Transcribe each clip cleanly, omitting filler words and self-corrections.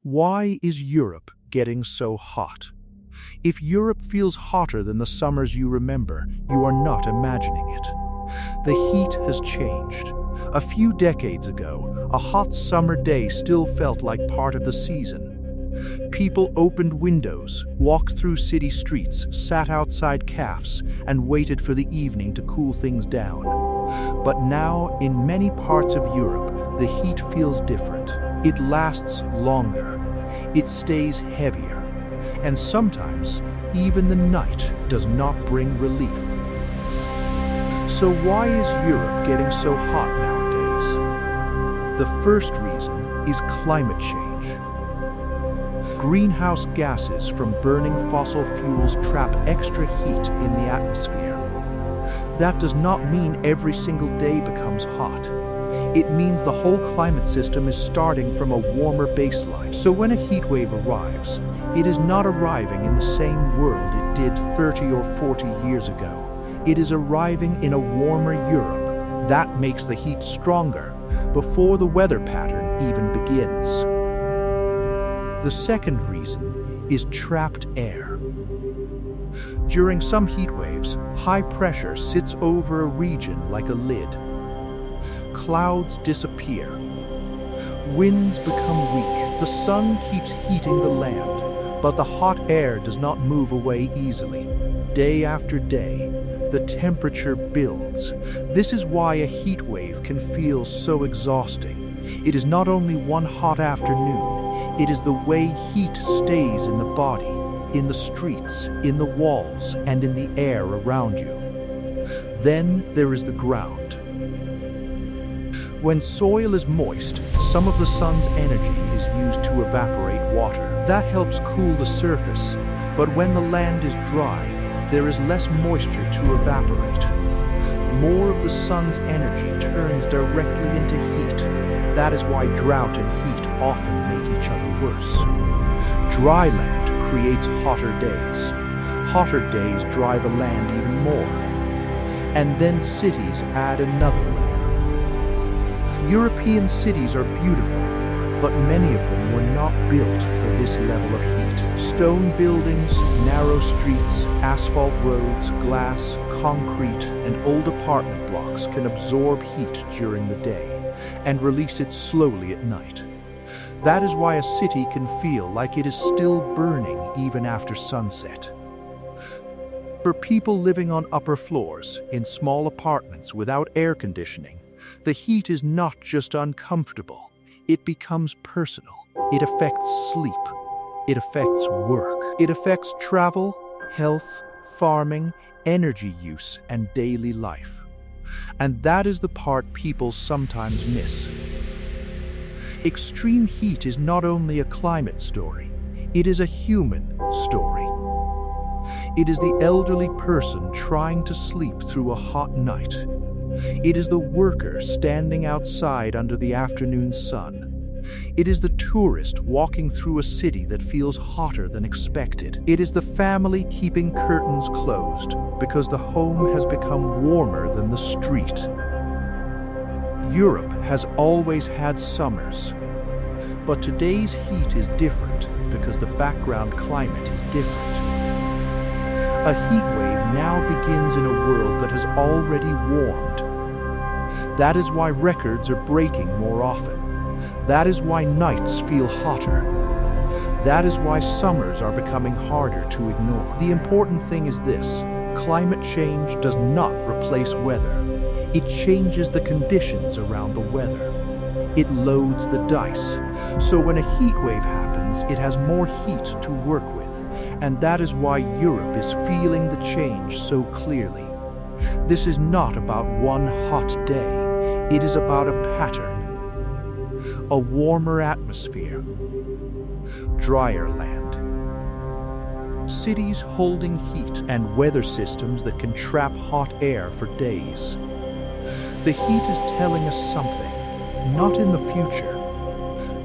Why is Europe getting so hot? If Europe feels hotter than the summers you remember, you are not imagining it. The heat has changed. A few decades ago, a hot summer day still felt like part of the season. People opened windows, walked through city streets, sat outside cafes, and waited for the evening to cool things down. But now, in many parts of Europe, the heat feels different. It lasts longer, it stays heavier, and sometimes even the night does not bring relief. So why is Europe getting so hot nowadays? The first reason is climate change. Greenhouse gases from burning fossil fuels trap extra heat in the atmosphere. That does not mean every single day becomes hot. It means the whole climate system is starting from a warmer baseline. So when a heat wave arrives, it is not arriving in the same world it did 30 or 40 years ago. It is arriving in a warmer Europe. That makes the heat stronger before the weather pattern even begins. The second reason is trapped air. During some heat waves, high pressure sits over a region like a lid. Clouds disappear. Winds become weak. The sun keeps heating the land, but the hot air does not move away easily. Day after day, the temperature builds. This is why a heat wave can feel so exhausting. It is not only one hot afternoon, it is the way heat stays in the body, in the streets, in the walls, and in the air around you. Then there is the ground. When soil is moist, some of the sun's energy is used to evaporate water. That helps cool the surface, but when the land is dry, there is less moisture to evaporate. More of the sun's energy turns directly into heat. That is why drought and heat often make each other worse. Dry land creates hotter days. Hotter days dry the land even more. And then cities add another layer. European cities are beautiful, but many of them were not built for this level of heat. Stone buildings, narrow streets, asphalt roads, glass, concrete, and old apartment blocks can absorb heat during the day and release it slowly at night. That is why a city can feel like it is still burning even after sunset. For people living on upper floors, in small apartments without air conditioning, the heat is not just uncomfortable, it becomes personal. It affects sleep, it affects work, it affects travel, health, farming, energy use, and daily life. And that is the part people sometimes miss. Extreme heat is not only a climate story, it is a human story. It is the elderly person trying to sleep through a hot night. It is the worker standing outside under the afternoon sun. It is the tourist walking through a city that feels hotter than expected. It is the family keeping curtains closed because the home has become warmer than the street. Europe has always had summers, but today's heat is different because the background climate is different. A heat wave now begins in a world that has already warmed. That is why records are breaking more often. That is why nights feel hotter. That is why summers are becoming harder to ignore. The important thing is this: climate change does not replace weather. It changes the conditions around the weather. It loads the dice. So when a heat wave happens, it has more heat to work with. And that is why Europe is feeling the change so clearly. This is not about one hot day. It is about a pattern. A warmer atmosphere. Drier land. Cities holding heat and weather systems that can trap hot air for days. The heat is telling us something, not in the future,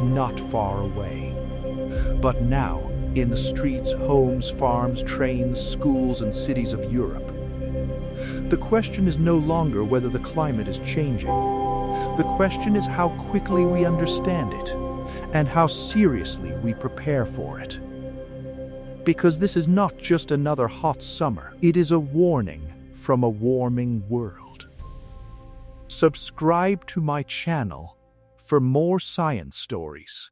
not far away, but now, in the streets, homes, farms, trains, schools, and cities of Europe. The question is no longer whether the climate is changing. The question is how quickly we understand it. and how seriously we prepare for it. Because this is not just another hot summer, it is a warning from a warming world. Subscribe to my channel for more science stories.